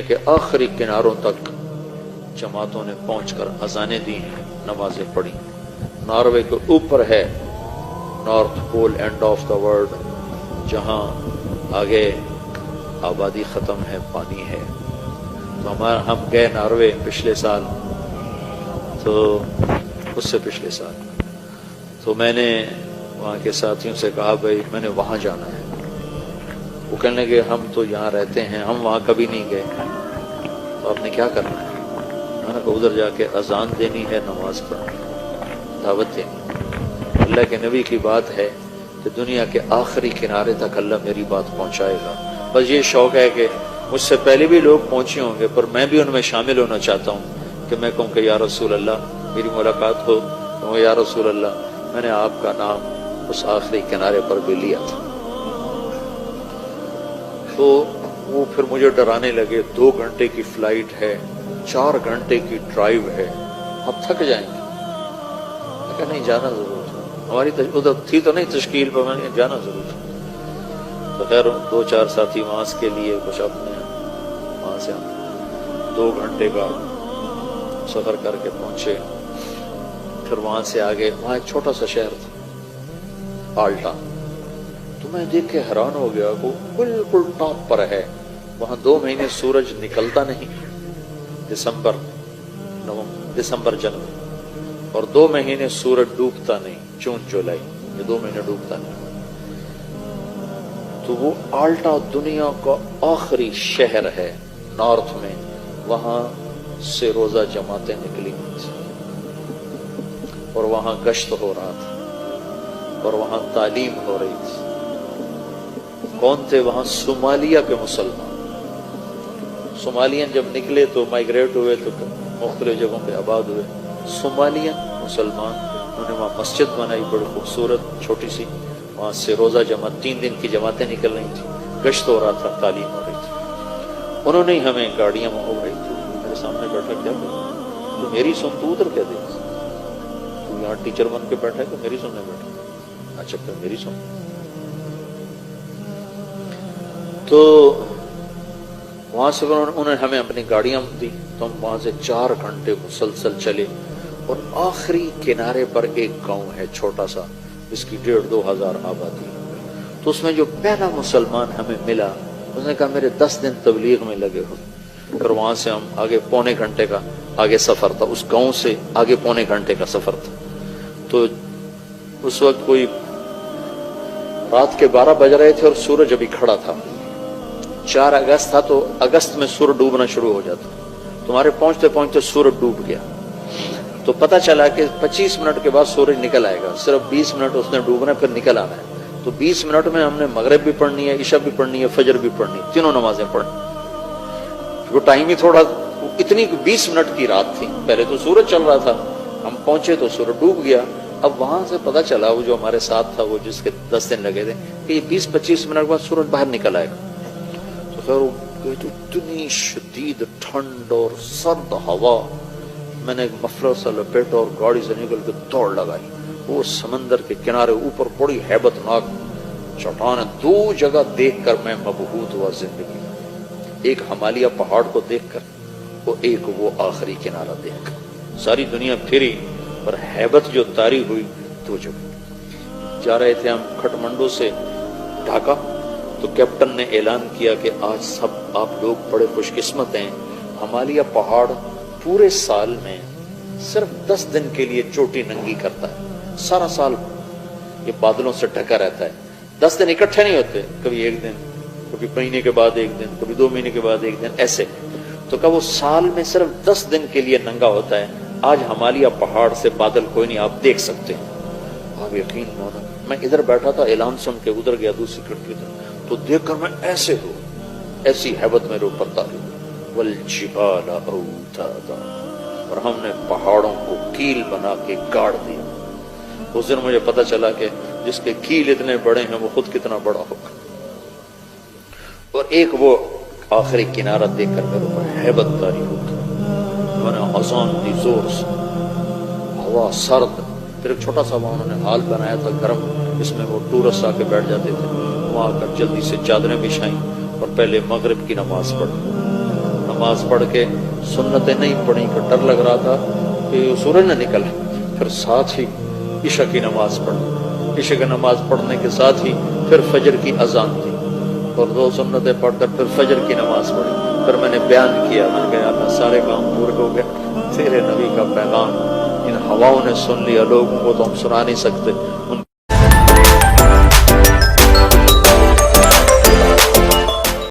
کے آخری کناروں تک جماعتوں نے پہنچ کر اذانیں دی ہیں، نمازیں پڑھی۔ ناروے کے اوپر ہے north pole end of the world, جہاں آگے آبادی ختم ہے، پانی ہے۔ تو ہم گئے ناروے پچھلے سال، تو اس سے پچھلے سال، تو میں نے وہاں کے ساتھیوں سے کہا بھائی میں نے وہاں جانا ہے۔ وہ کہنے لگے ہم تو یہاں رہتے ہیں، ہم وہاں کبھی نہیں گئے، تو آپ نے کیا کرنا ہے؟ میں نے کہا ادھر جا کے اذان دینی ہے، نماز پڑھنی، دعوت دینی۔ اللہ کے نبی کی بات ہے کہ دنیا کے آخری کنارے تک اللہ میری بات پہنچائے گا۔ بس یہ شوق ہے کہ مجھ سے پہلے بھی لوگ پہنچے ہوں گے، پر میں بھی ان میں شامل ہونا چاہتا ہوں کہ میں کہوں کہ یا رسول اللہ، میری ملاقات ہو تو یا رسول اللہ میں نے آپ کا نام اس آخری کنارے پر بھی لیا تھا۔ تو وہ پھر مجھے ڈرانے لگے، 2 گھنٹے کی فلائٹ ہے، 4 گھنٹے کی ڈرائیو ہے، آپ تھک جائیں گے۔ میں کہا نہیں، جانا ضرور ہے، ہماری ادھر تھی تو نہیں تشکیل پر، میں نے جانا ضرور ہے۔ تو خیر 2-4 ساتھی وہاں کے لیے کچھ اپنے وہاں سے ہم 2 گھنٹے کا سفر کر کے پہنچے۔ پھر وہاں سے آگے، وہاں ایک چھوٹا سا شہر تھا آلٹا، تو میں دیکھ کے حیران ہو گیا، وہ بالکل ٹاپ پر ہے۔ وہاں 2 مہینے سورج نکلتا نہیں، دسمبر جنوری، اور 2 مہینے سورج ڈوبتا نہیں، جون جولائی، یہ 2 مہینے ڈوبتا نہیں۔ تو وہ آلٹا دنیا کا آخری شہر ہے نارتھ میں، وہاں سے روزہ جماعتیں نکلی ہوئی تھی، اور وہاں گشت ہو رہا تھا، اور وہاں تعلیم ہو رہی تھی۔ کون تھے وہاں؟ صومالیہ کے مسلمان۔ صومالیین جب نکلے تو مائگریٹ ہوئے تو مختلف جگہوں پہ آباد ہوئے۔ صومالیین مسلمان، انہوں نے وہاں مسجد بنائی بڑی خوبصورت چھوٹی سی، وہاں سے روزہ جماعت 3 دن کی جماعتیں نکل رہی تھیں، گشت ہو رہا تھا، تعلیم ہو رہی تھی۔ انہوں نے ہمیں گاڑیاں ہو رہی تھی، میرے سامنے بیٹھا، کیا تو میری سن، تو ادھر کیا دیکھ، تو یہاں ٹیچر بن کے بیٹھا ہے کہ میری سننے بیٹھا؟ اچھا پھر میری سن۔ تو وہاں سے انہوں نے ہمیں اپنی گاڑیاں دی، تو ہم وہاں سے 4 گھنٹے مسلسل چلے، اور آخری کنارے پر ایک گاؤں ہے چھوٹا سا، جس کی 1,500-2 ہزار آبادی۔ تو اس میں جو پہلا مسلمان ہمیں ملا، اس نے کہا میرے 10 دن تبلیغ میں لگے ہو۔ پھر وہاں سے ہم آگے 1.25 گھنٹے کا آگے سفر تھا، اس گاؤں سے آگے 1.25 گھنٹے کا سفر تھا۔ تو اس وقت کوئی رات کے 12 بج رہے تھے اور سورج ابھی کھڑا تھا، 4 اگست تھا، تو اگست میں سورج ڈوبنا شروع ہو جاتا، تمہارے پہنچتے پہنچتے سورج ڈوب گیا۔ تو پتہ چلا کہ 25 منٹ کے بعد سورج نکل آئے گا، صرف 20 منٹ اس نے ڈوبنا ہے، پھر نکل آنا ہے۔ تو 20 منٹ میں ہم نے مغرب بھی پڑھنی ہے، عشاء بھی پڑھنی ہے، فجر بھی پڑھنی ہے، تینوں نمازیں پڑھنی۔ وہ ٹائم ہی تھوڑا، اتنی 20 منٹ کی رات تھی، پہلے تو سورج چل رہا تھا، ہم پہنچے تو سورج ڈوب گیا۔ اب وہاں سے پتہ چلا، وہ جو ہمارے ساتھ تھا، وہ جس کے 10 دن لگے تھے، کہ یہ 20-25 منٹ بعد سورج باہر نکل آئے گا۔ تو خیر اتنی شدید ٹھنڈ اور سرد ہوا، میں نے ایک مفلر سا لپیٹا اور گاڑی سے نکل کے دوڑ لگائی۔ وہ سمندر کے کنارے اوپر بڑی ہیبت ناک چٹانیں 2 جگہ دیکھ کر میں مبہوت ہوا زندگی، ایک ہمالیہ پہاڑ کو دیکھ کر، اور ایک وہ آخری کنارہ دیکھ کر۔ ساری دنیا پھری، پر ہیبت جو طاری ہوئی 2 جگہ۔ جا رہے تھے ہم کھٹمنڈو سے ڈھاکہ، تو کیپٹن نے اعلان کیا کہ آج سب آپ لوگ بڑے خوش قسمت ہیں، ہمالیہ پہاڑ پورے سال میں صرف 10 دن کے لیے چوٹی ننگی کرتا ہے، سارا سال یہ بادلوں سے ڈھکا رہتا ہے، 10 دن اکٹھے نہیں ہوتے، کبھی 1 دن، کبھی مہینے کے بعد 1 دن، کبھی 2 مہینے کے بعد 1 دن، ایسے۔ تو کہ وہ سال میں صرف 10 دن کے لیے ننگا ہوتا ہے۔ آج ہمالیہ پہاڑ سے بادل کوئی نہیں، آپ دیکھ سکتے ہیں، آپ یقین مانو۔ میں ادھر بیٹھا تھا، اعلان سن کے ادھر گیا دوسری کھڑکی تھا، تو دیکھ کر میں ایسے ہو، ایسی ہیبت میرے اوپر طاری، والجبال اوتادا، اور ہم نے پہاڑوں کو کیل بنا کے گاڑ دیا۔ اس دن مجھے پتہ چلا کہ جس کے کیل اتنے بڑے ہیں وہ خود کتنا بڑا ہوگا۔ اور ایک وہ آخری کنارہ دیکھ کر میرے اوپر ہیبت طاری ہوگی۔ میں نے اذان دی زور سے، ہوا سرد، پھر ایک چھوٹا سا وہاں انہوں نے ہال بنایا تھا گرم، اس میں وہ ٹورسٹ آ کے بیٹھ جاتے تھے، وہاں آ کر جلدی سے چادریں بچھائیں اور پہلے مغرب کی نماز پڑھی۔ نماز پڑھ کے سنتیں نہیں پڑھی کہ ڈر لگ رہا تھا کہ سورج نہ نکلا، پھر ساتھ ہی عشاء کی نماز پڑھی، عشاء کی نماز پڑھنے کے ساتھ ہی پھر فجر کی اذان دی اور 2 سنتیں پڑھ کر پھر فجر کی نماز پڑھی۔ پھر میں نے بیان کیا، میں نے کہا اللہ سارے کام پورے ہو گئے، تیرے نبی کا پیغام ان ہواؤں نے سن لیا، لوگوں کو تو ہم سنا نہیں سکتے، ان